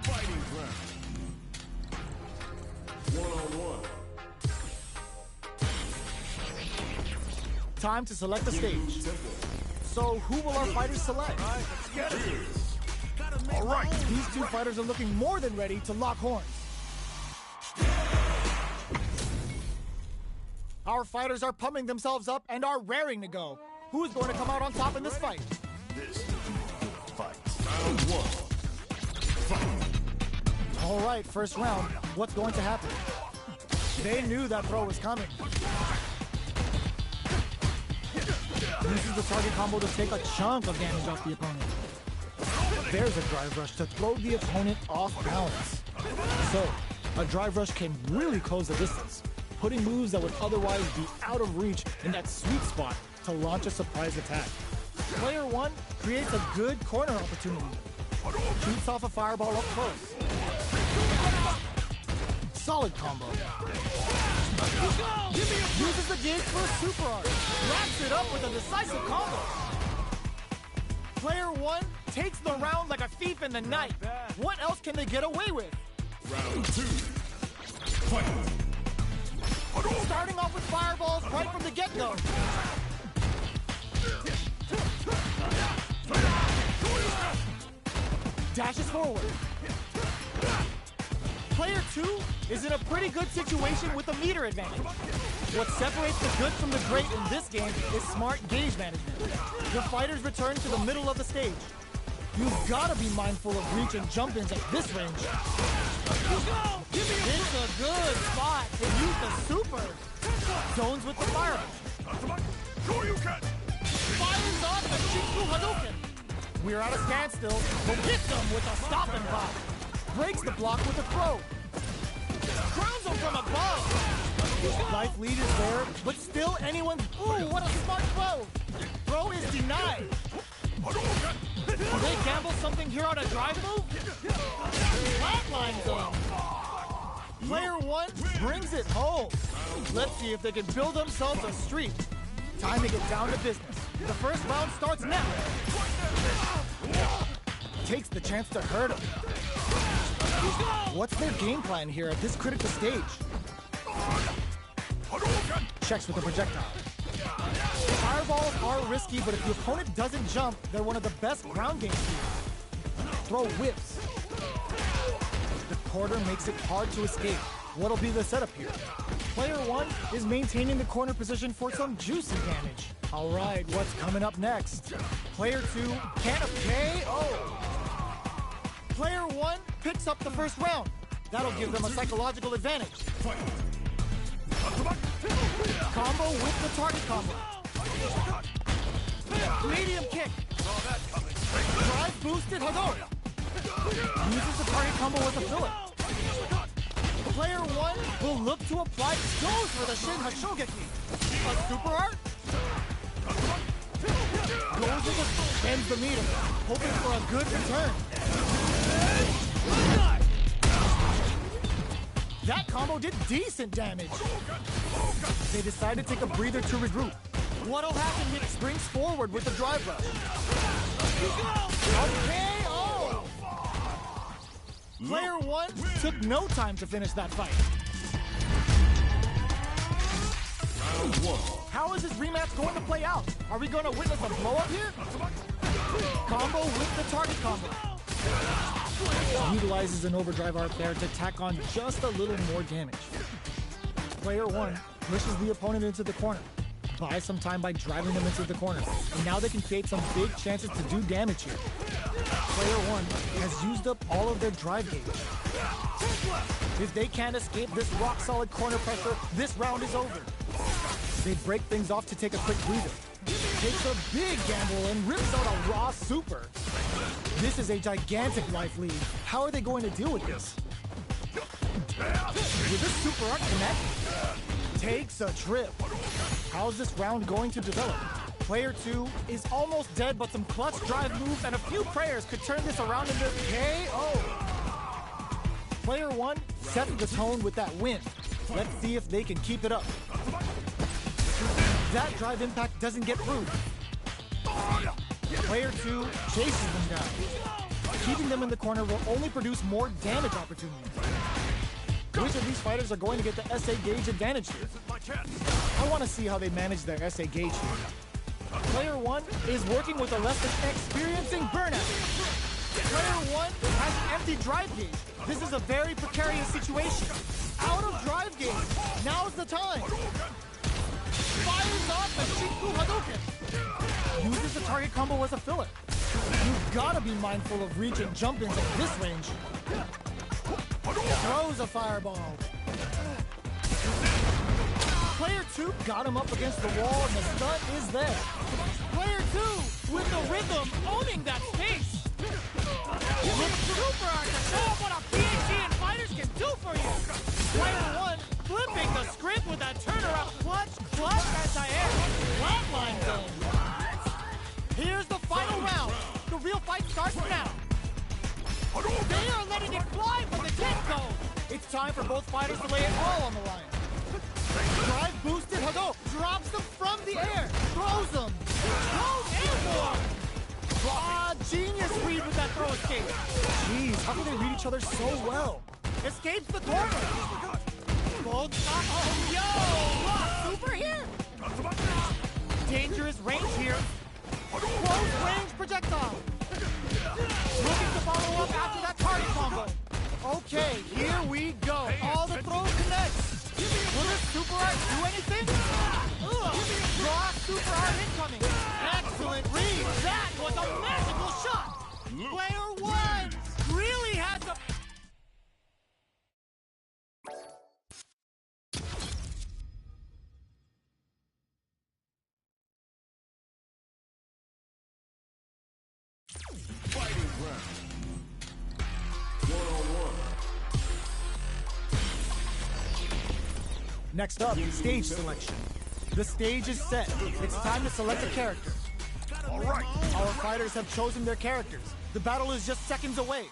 Fighting round. One-on-one. Time to select the stage. So who will our fighters select? All right, these two fighters are looking more than ready to lock horns. Our fighters are pumping themselves up and are raring to go. Who's going to come out on top in this fight? This is the fight. Round one. Fight. All right, first round. What's going to happen? They knew that throw was coming. Uses the target combo to take a chunk of damage off the opponent. There's a drive rush to throw the opponent off balance. So, a drive rush can really close the distance, putting moves that would otherwise be out of reach in that sweet spot to launch a surprise attack. Player one creates a good corner opportunity. Shoots off a fireball up close. Solid combo. Uses the gauge for a super art. Wraps it up with a decisive combo. Player one takes the round like a thief in the night. What else can they get away with? Round two. Fight. Starting off with fireballs right from the get-go. Dashes forward. Player two is in a pretty good situation with a meter advantage. What separates the good from the great in this game is smart gauge management. The fighters return to the middle of the stage. You've got to be mindful of reach and jump-ins at this range. It's a good spot to use the super. Zones with the fireball. Fires off the Shinku Hadouken. We're at a standstill, but hits them with a stop and pop. Breaks the block with a throw. Crowns him from above. Life lead is there, but still anyone's... Ooh, what a smart throw. Throw is denied. Will they gamble something here on a drive move? Flatlines them. Player one brings it home. Let's see if they can build themselves a streak. Time to get down to business. The first round starts now. Takes the chance to hurt him. What's their game plan here at this critical stage? Checks with the projectile. Fireballs are risky, but if the opponent doesn't jump, they're one of the best ground game tools. Throw whips. The quarter makes it hard to escape. What'll be the setup here? Player one is maintaining the corner position for some juicy damage. All right, what's coming up next? Player two can't KO. Player one picks up the first round. That'll give them a psychological advantage. Combo with the target combo. Medium kick. Drive boosted Hadouken. Uses the target combo with a filler. Player one will look to apply, goes for the Shin Hashogeki. A super art. Goes in the bends the meter, hoping for a good return. That combo did decent damage. They decide to take a breather to regroup. What'll happen here? Springs forward with the drive rush. KO! Player one took no time to finish that fight. Round one. How is this rematch going to play out? Are we going to witness a blow-up here? Combo with the target combo. Utilizes an overdrive art there to tack on just a little more damage. Player one pushes the opponent into the corner. Buys some time by driving them into the corner. And now they can create some big chances to do damage here. Player one has used up all of their drive gauge. If they can't escape this rock-solid corner pressure, this round is over. They break things off to take a quick breather. Takes a big gamble and rips out a raw super. This is a gigantic life lead. How are they going to deal with this? Will this super art connect? Takes a trip. How's this round going to develop? Player two is almost dead, but some clutch drive moves and a few prayers could turn this around into KO. Player one sets the tone with that win. Let's see if they can keep it up. That drive impact doesn't get through. Player two chases them down. Keeping them in the corner will only produce more damage opportunities. Which of these fighters are going to get the SA gauge advantage here? I want to see how they manage their SA gauge here. Player 1 is working with a less than experiencing burnout. Player 1 has an empty drive gauge. This is a very precarious situation. Out of drive gauge. Now's the time. Fires off the Shinku Hadouken. Uses the target combo as a filler. You've got to be mindful of reach and jump-ins at this range. Throws a fireball. Player 2 got him up against the wall and the stun is there. Player 2 with the rhythm owning that space. With super art to show up what a PhD and fighters can do for you. Player 1 flipping the script with a turnaround clutch anti-air flatline zone. Here's the final round. The real fight starts now. They are letting it fly from the get-go. It's time for both fighters to lay it all on the line. Drive boosted Hadouken drops them from the air, throws them, goes airborne. Genius read with that throw escape. Jeez, how can they read each other so well? Escapes the corner. Both stop. Oh, yo! Super here. Dangerous range here. Close range projectile. Looking to follow up after that target combo. Okay, here we go. All the throws connect. Will this super art do anything? Raw super art incoming. Excellent read. That was a magical shot. Player 1 really has a... Fighting round. 1-on-1. Next up, stage selection. The stage is set. It's time to select a character. All right. Our fighters have chosen their characters. The battle is just seconds away.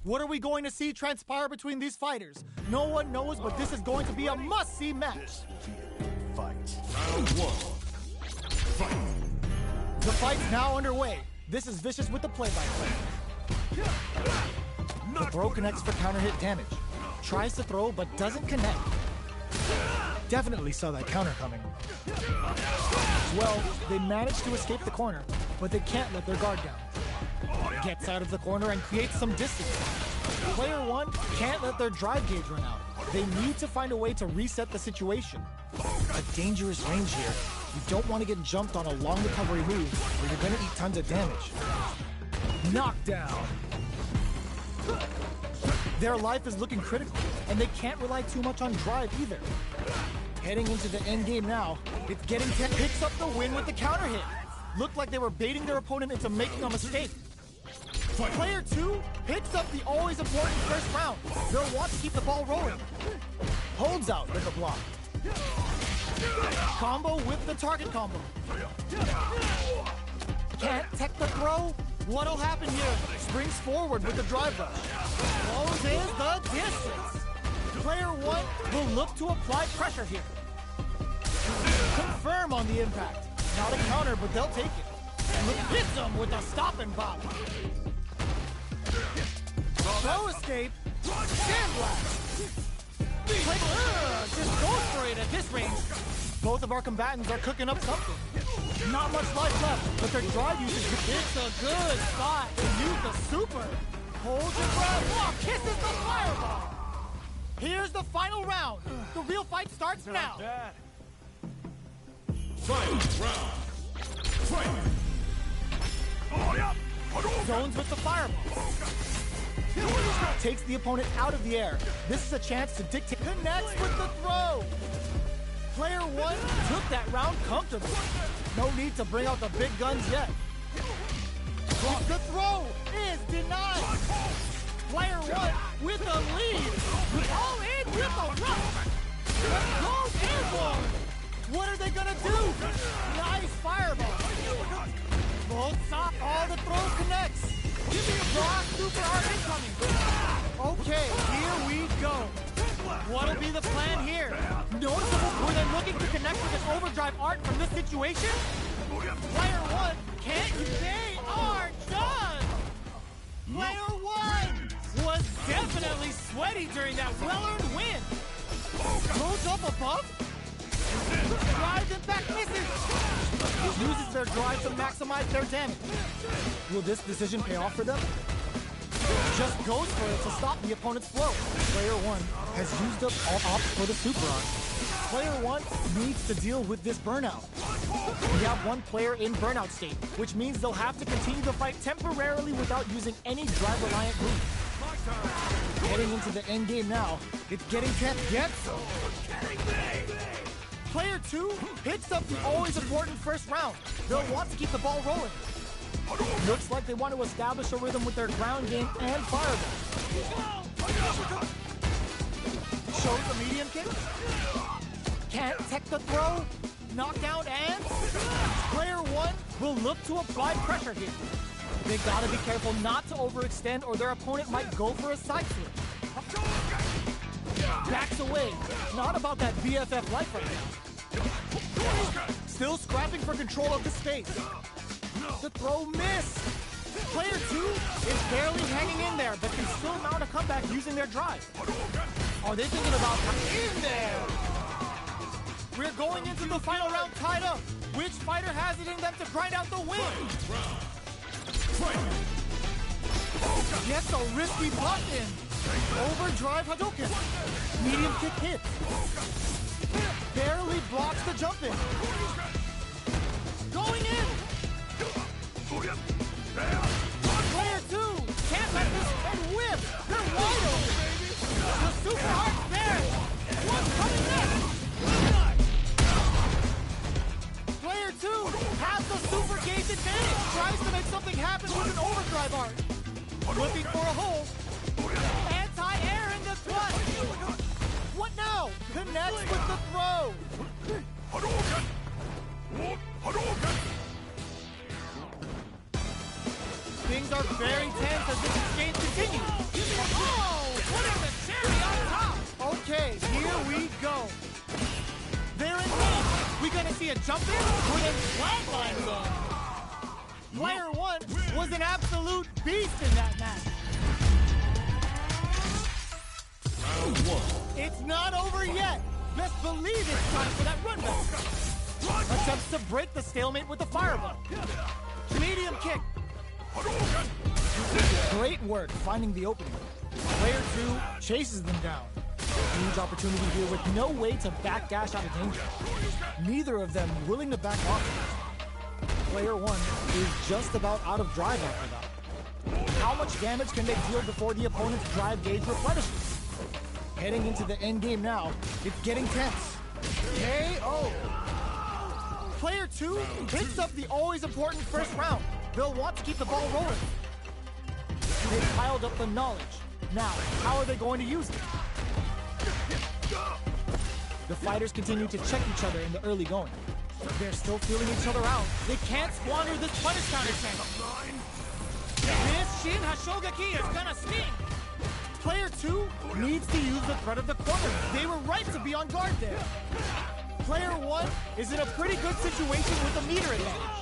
What are we going to see transpire between these fighters? No one knows, but this is going to be a must-see match. This will be a fight. Round 1. Fight. The fight's now underway. This is Vicious with the play-by-play. The throw connects for counter hit damage. Tries to throw, but doesn't connect. Definitely saw that counter coming. Well, they managed to escape the corner, but they can't let their guard down. Gets out of the corner and creates some distance. Player 1 can't let their drive gauge run out. They need to find a way to reset the situation. A dangerous range here. You don't want to get jumped on a long recovery move, or you're going to eat tons of damage. Knockdown. Their life is looking critical, and they can't rely too much on drive either. Heading into the end game now, it's getting picks up the win with the counter hit. Looked like they were baiting their opponent into making a mistake. Player 2 picks up the always important first round. They'll want to keep the ball rolling. Holds out with the block. Combo with the target combo. Can't tech the throw? What'll happen here? Springs forward with the drive rush. Closes the distance. Player 1 will look to apply pressure here. Confirm on the impact. Not a counter, but they'll take it. Hits them with a stop and pop. Throw escape. Sandblast. Just goes for it at this range. Both of our combatants are cooking up something. Not much life left, but their drive usage. It's a good spot to use the super. Hold your breath. Oh, kisses the fireball. Here's the final round. The real fight starts now. Final round. Fight. Zones with the fireball. Takes the opponent out of the air. This is a chance to dictate. Connects with the throw. Player 1 took that round comfortably. No need to bring out the big guns yet. The throw is denied. Player 1 with the lead. All in with the rush. Goes airborne. What are they gonna do? Nice fireball. Both stop. All the throw connects. Raw super hard incoming. Okay, here we go. What'll be the plan here? Noticeable when they're looking to connect with an overdrive art from this situation. situation? Player one, they are done! Player one was definitely sweaty during that well-earned win. Goes up above, drives and back misses. Uses their drive to maximize their damage. Will this decision pay off for them? Just goes for it to stop the opponent's flow. Player one has used up all ops for the super arc. Player one needs to deal with this burnout. We have one player in burnout state, which means they'll have to continue the fight temporarily without using any drive-reliant moves. Heading into the end game now, it's getting tense. Player two hits up the always important first round. They'll want to keep the ball rolling. Looks like they want to establish a rhythm with their ground game and fireball. Shows the medium kick. Can't tech the throw. Knockdown and player one will look to apply pressure here. They gotta be careful not to overextend or their opponent might go for a side flip. Backs away. Not about that BFF life right now. Still scrapping for control of the space. The throw missed. Player two is barely hanging in there, but can still mount a comeback using their drive. Are they thinking about in there? We're going into the final round tied up. Which fighter has it in them to grind out the win? Gets a risky block in. Overdrive Hadouken. Medium kick hits. Barely blocks the jump in. Going in. Player two can't let this and whip. They're wide open. The super hard there. What's coming next? Player two has the super gauge advantage. Tries to make something happen with an overdrive arc. Looking for a hole. Anti-air in the thrust. What now? Connects with the throw. Things are very tense as this exchange continues. Oh, putting the cherry on top. Okay, here we go. They're in range. We gonna see a jump in? Put in flatline zone. Player one was an absolute beast in that match. Round one. It's not over yet. Best believe it's time for that run back. Attempts to break the stalemate with the fireball. Medium kick. Great work finding the opening. Player two chases them down. Huge opportunity here with no way to backdash out of danger. Neither of them willing to back off. Player one is just about out of drive after that. How much damage can they deal before the opponent's drive gauge replenishes? Heading into the end game now, it's getting tense. KO! Player two picks up the always important first round. They'll want to keep the ball rolling. They've piled up the knowledge. Now, how are they going to use it? The fighters continue to check each other in the early going. They're still feeling each other out. They can't squander this punish counter chance. This Shin Hashogaki is gonna sting. Player two needs to use the threat of the corner. They were right to be on guard there. Player one is in a pretty good situation with a meter advantage.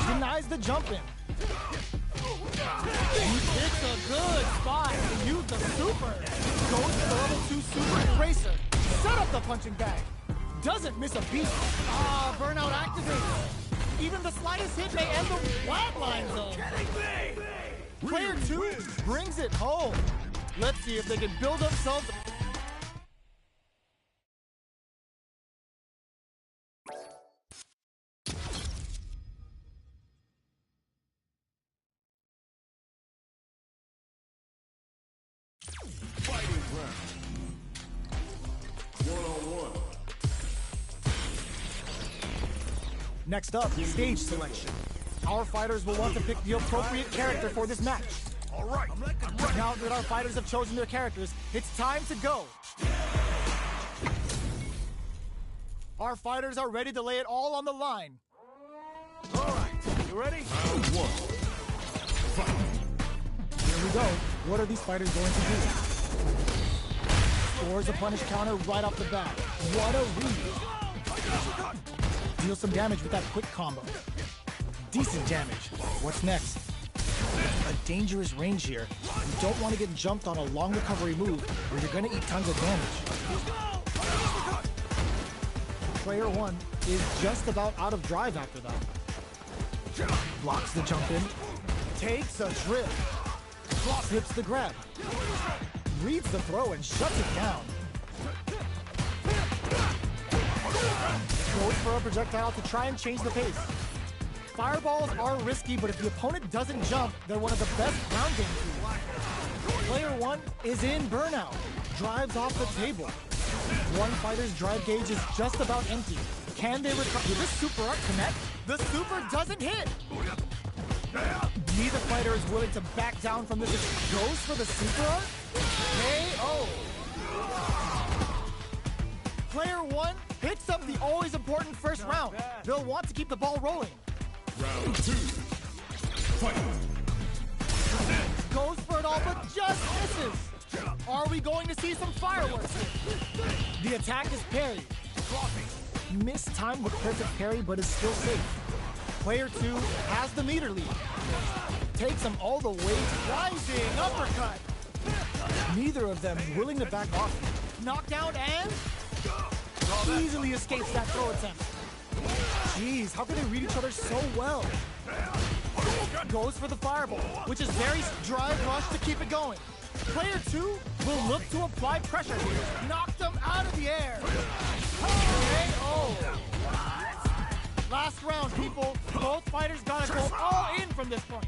Denies the jump in. It's a good spot to use the super. Goes to the level 2 super eraser. Set up the punching bag. Doesn't miss a beat. Ah, burnout activated. Even the slightest hit may end the flatline zone. Player two brings it home. Let's see if they can build themselves. Fighting round. 1-on-1. Next up, stage selection. Our fighters will want to pick the appropriate character for this match. All right. Now that our fighters have chosen their characters, it's time to go. Our fighters are ready to lay it all on the line. All right. You ready? Round one. Fight. Here we go. What are these fighters going to do? Scores a punish counter right off the bat. What a read. Deal some damage with that quick combo. Decent damage. What's next? A dangerous range here. You don't want to get jumped on a long recovery move or you're going to eat tons of damage. Player 1 is just about out of drive after that. Blocks the jump in. Takes a trip. Slips the grab. Reads the throw and shuts it down. Goes for a projectile to try and change the pace. Fireballs are risky, but if the opponent doesn't jump, they're one of the best ground game tools. Player 1 is in burnout. Drives off the table. One fighter's drive gauge is just about empty. Can they recover? Will this super art connect? The super doesn't hit! Neither fighter is willing to back down from this. Goes for the super art? KO! Player 1 picks up the always important first round. They'll want to keep the ball rolling. Round 2. Fight. Goes for it all, but just misses. Are we going to see some fireworks? The attack is parried. Missed time with perfect parry, but is still safe. Player 2 has the meter lead. Takes him all the way to rising uppercut. Neither of them willing to back off. Knockdown and easily escapes that throw attempt. Jeez, how can they read each other so well? Goes for the fireball, which is very drive rush to keep it going. Player 2 will look to apply pressure here. Knocked him out of the air. KO. Last round, people. Both fighters gotta go all in from this point.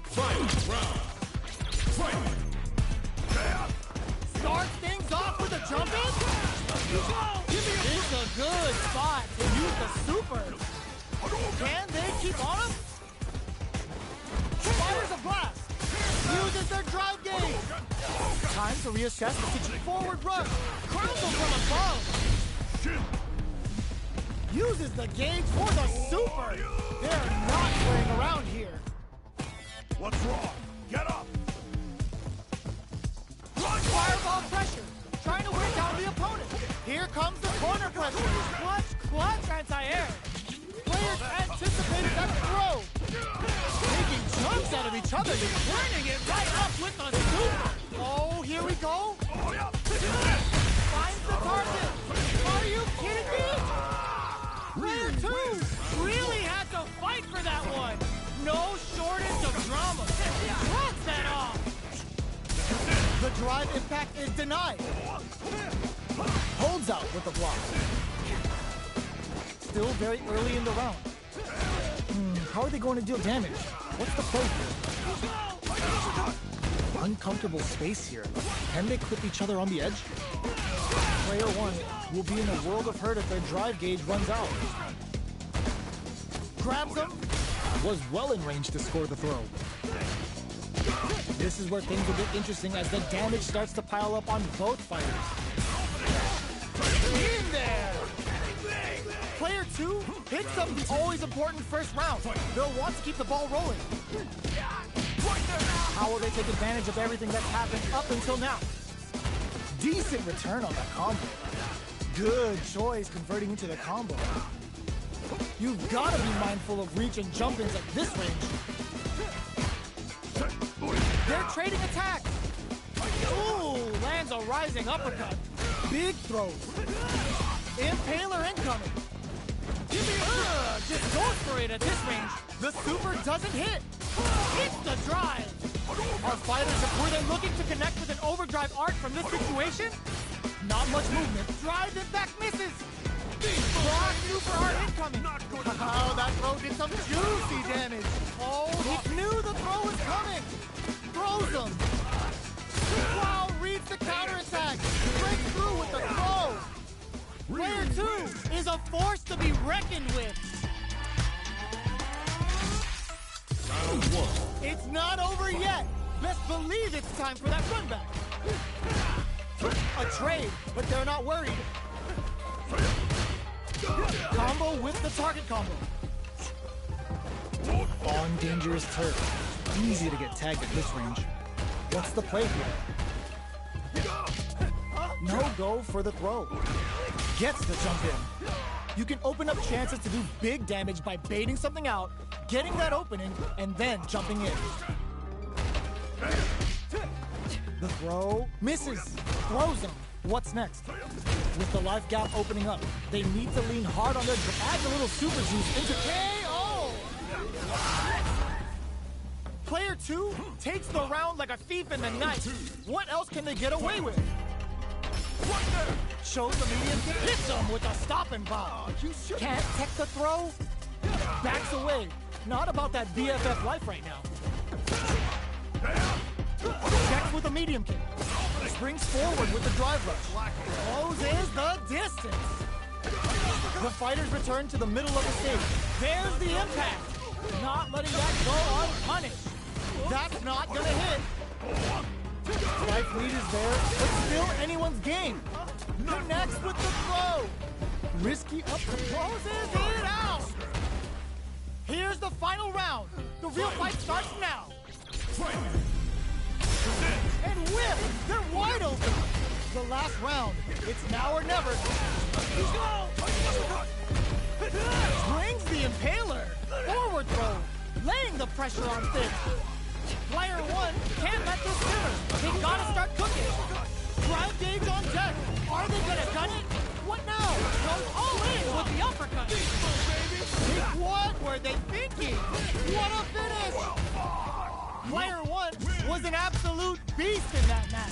Fight round. Fight. Starts things off with a jump in. It's a good spot to use the super. Can they keep on him? Fires a blast. Uses their drive gauge. Time to reassess the situation. Forward rush. Crowns him from above. Uses the gauge for the super. They're not playing around here. What's wrong? Get up. Fireball pressure. Trying to wear down the opponent. Here comes the corner pressure. Clutch anti-air. Players anticipated that throw. Taking chunks out of each other. Turning it right up with the super. Oh, here we go. Finds the target. Are you kidding me? Player 2 really had to fight for that one. No shortage of drama. Cuts that off. The drive impact is denied. Holds out with the block. Still very early in the round. How are they going to deal damage? What's the play here? Uncomfortable space here. Can they clip each other on the edge? Player 1 will be in a world of hurt if their drive gauge runs out. Grabs him. Was well in range to score the throw. This is where things will get interesting as the damage starts to pile up on both fighters. In there! Player 2 picks up the always important first round. They'll want to keep the ball rolling. How will they take advantage of everything that's happened up until now? Decent return on that combo. Good choice converting into the combo. You've got to be mindful of reach and jump-ins at this range. They're trading attacks. Ooh, lands a rising uppercut. Big throws. Impaler incoming. Just goes for it at this range. The super doesn't hit. Hits the drive. Our fighters, were they looking to connect with an overdrive art from this situation? Not much movement. Drive impact misses. Block super art incoming. Oh, that throw did some juicy damage. Oh, he knew the throw was coming. Throws him. Wow, reads the counterattack. Breaks through with the throw. Player 2 is a force to be reckoned with. Round 1. It's not over yet. Best believe it's time for that run back. A trade, but they're not worried. Combo with the target combo. On dangerous turf. Easy to get tagged at this range. What's the play here? No go for the throw. Gets the jump in. You can open up chances to do big damage by baiting something out, getting that opening, and then jumping in. The throw misses, throws him. What's next? With the life gap opening up, they need to lean hard on their add a little super juice into KO! Player 2 takes the round like a thief in the night. What else can they get away with? Shows the medium kick, hits him with a stopping bomb. Can't tech the throw? Backs away. Not about that BFF life right now. Checks with a medium kick. Springs forward with the drive rush. Closes the distance. The fighters return to the middle of the stage. There's the impact. Not letting that go unpunished. That's not gonna hit. Life lead is there, but still anyone's game. Connects with the throw. Risky up, closes it out. Here's the final round. The real fight starts now. And whip! They're wide open! The last round. It's now or never. Brings the Impaler. Forward throw. Laying the pressure on Finn. Player 1 can't let this simmer. They gotta start cooking. Crowd gauge on deck. Are they gonna gun it? What now? Goes all in with the uppercut. What were they thinking? What a finish! Player 1 was an absolute beast in that match.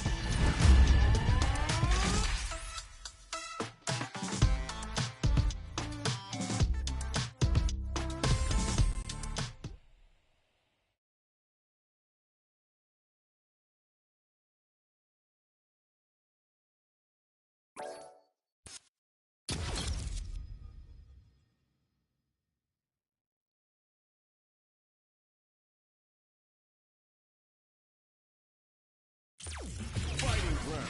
Fighting round.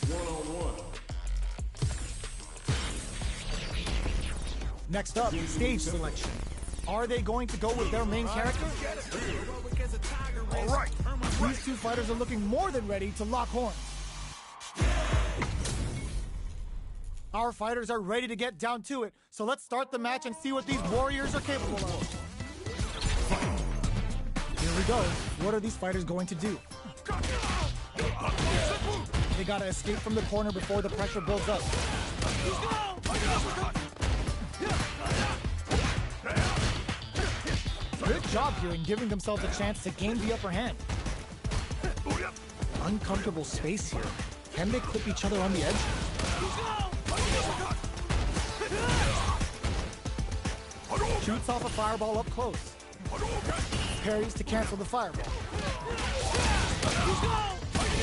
1-on-1. Next up, stage selection. Are they going to go with their main character? All right. These two fighters are looking more than ready to lock horns. Our fighters are ready to get down to it, so let's start the match and see what these warriors are capable of. Here we go. What are these fighters going to do? They gotta escape from the corner before the pressure builds up. Good job here in giving themselves a chance to gain the upper hand. Uncomfortable space here. Can they clip each other on the edge? Shoots off a fireball up close. Parries to cancel the fireball.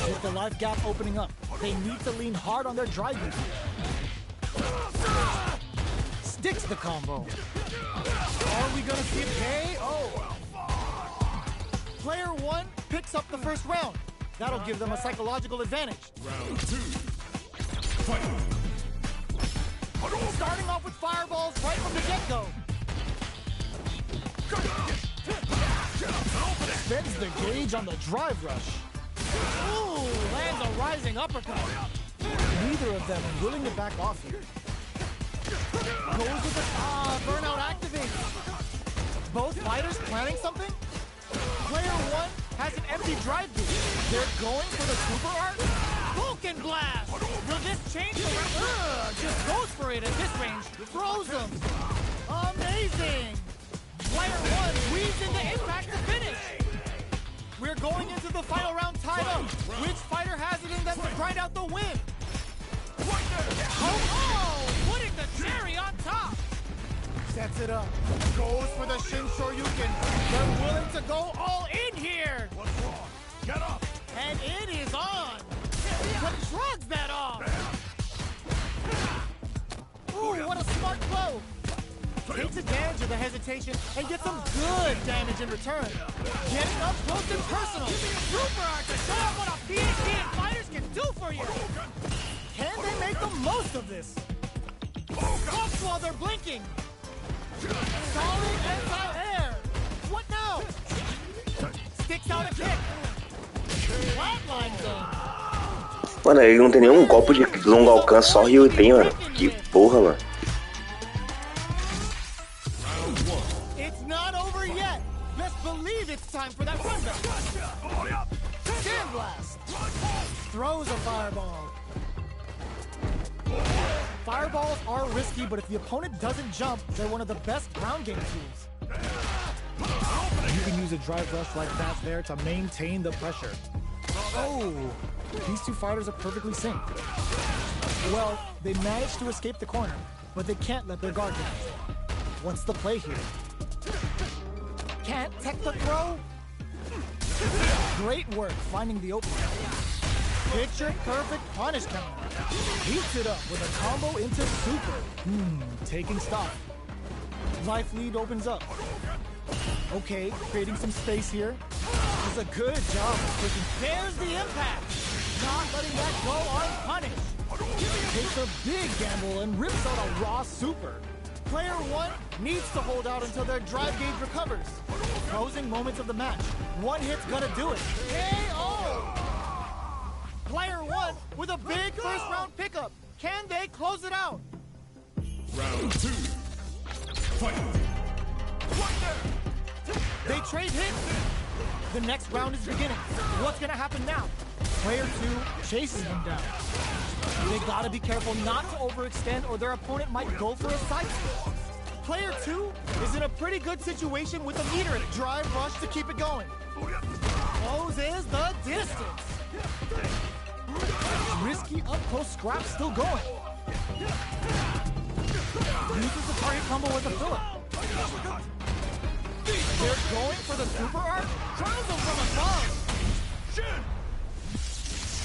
With the life gap opening up, they need to lean hard on their driving. Sticks the combo. Are we gonna see a KO? Player 1 picks up the first round. That'll give them a psychological advantage. Round 2. Fight. Starting off with fireballs right from the get-go. Spends the gauge on the drive rush. Ooh, lands a rising uppercut. Neither of them are willing to back off here. Goes with the burnout activates. Both fighters planning something? Player 1 has an empty drive beat. They're going for the super art? Vulcan Blast! Will this change the just goes for it at this range. Throws him. Amazing! Player 1 weaves into impact to finish. We're going into the final round tied up. Which fighter has it in them to grind out the win? Oh, putting the cherry on top. Sets it up. Goes for the Shin Shoryuken. They're willing to go all in here. What's wrong? Get up. And it is on. But shrugs that off. Ooh, what a smart blow. Takes advantage of the hesitation and gets some good damage in return. Getting up close and personal. Super art to show off what a PhD and fighters can do for you. Can they make the most of this? Blocks while they're blinking. Solid anti-air. What now? Sticks out a kick. Flatlines them. Mano, ele não tem nenhum golpe de longo alcance, só Ryu tem, mano. Que porra, mano. It's not over yet. Best believe it's time for that run back. Sandblast. Throws a fireball. Fireballs are risky, but if the opponent doesn't jump, they're one of the best ground game tools. You can use a drive rush like that there to maintain the pressure. Oh, these two fighters are perfectly synced. Well, they managed to escape the corner, but they can't let their guard down. What's the play here? Can't tech the throw? Great work finding the opening. Picture perfect punish counter. Heats it up with a combo into super. Taking stock. Life lead opens up. Okay, creating some space here. Does a good job of pushing. There's the impact. Not letting that go unpunished. Takes a big gamble and rips out a raw super. Player one needs to hold out until their drive gauge recovers. Closing moments of the match. One hit's gonna do it. KO! Player one with a big first round pickup. Can they close it out? Round 2. Fight. They trade hits. The next round is beginning. What's gonna happen now? Player two chases them down. They gotta be careful not to overextend or their opponent might go for a side switch. Player two is in a pretty good situation with a meter and drive rush to keep it going. Closes the distance. Risky up-close scrap still going. Uses the target combo with a fill-up. They're going for the super arc. Crowns them from above.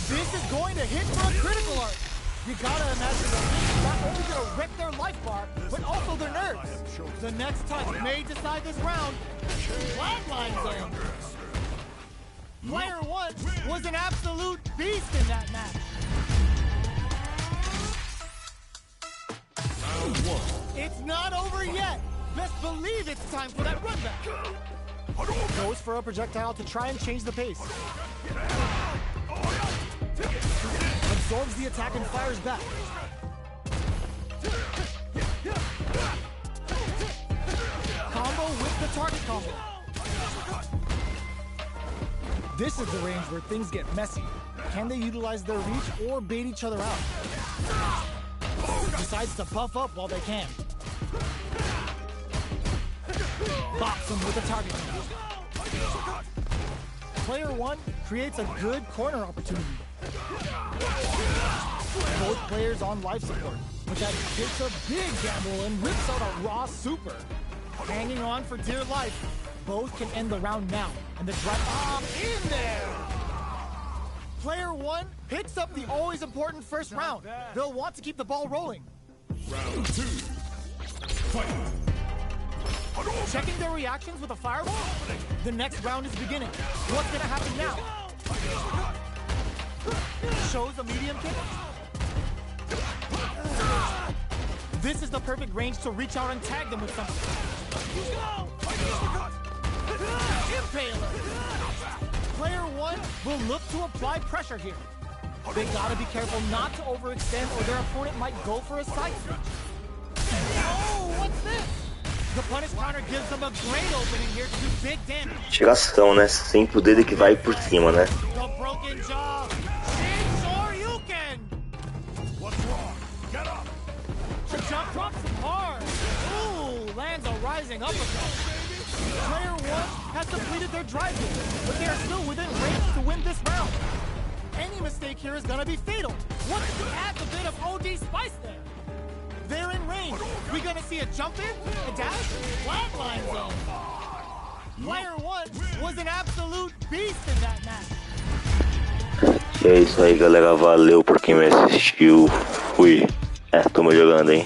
This is going to hit for a critical arc. You gotta imagine that this is not only gonna wreck their life bar, but also their nerves. The next touch may decide this round. Flatline zone. Player one was an absolute beast in that match. Round 1. It's not over yet. Best believe it's time for that run back. Goes for a projectile to try and change the pace. Absorbs the attack and fires back. Combo with the target combo. This is the range where things get messy. Can they utilize their reach or bait each other out? Decides to buff up while they can. Bops him with the target combo. Player one creates a good corner opportunity. Both players on life support, but that takes a big gamble and rips out a raw super. Hanging on for dear life, both can end the round now, and the drive bomb in there. Player one picks up the always important first round. They'll want to keep the ball rolling. Round 2. Fight. Checking their reactions with a fireball? The next round is beginning. What's gonna happen now? Shows a medium kick. This is the perfect range to reach out and tag them with something. Impaler. Player one will look to apply pressure here. They gotta be careful not to overextend or their opponent might go for a side switch. Oh, what's this? The punish counter gives them a great opening here to do big damage. Tiração, né? Sempre o dedo que vai por cima, né? The broken jaw. Shoryuken. What's wrong? Get up. The jump drops him hard. Ooh, lands a rising uppercut. Player one has completed their drive game, but they are still within range to win this round. Any mistake here is gonna be fatal. What if he adds a bit of OD spice there? They're in range. We gonna see a jump in, a dash, flatline zone. Player one was an absolute beast in that match. E é isso aí, galera. Valeu por quem me assistiu. Fui. Tamo jogando, hein?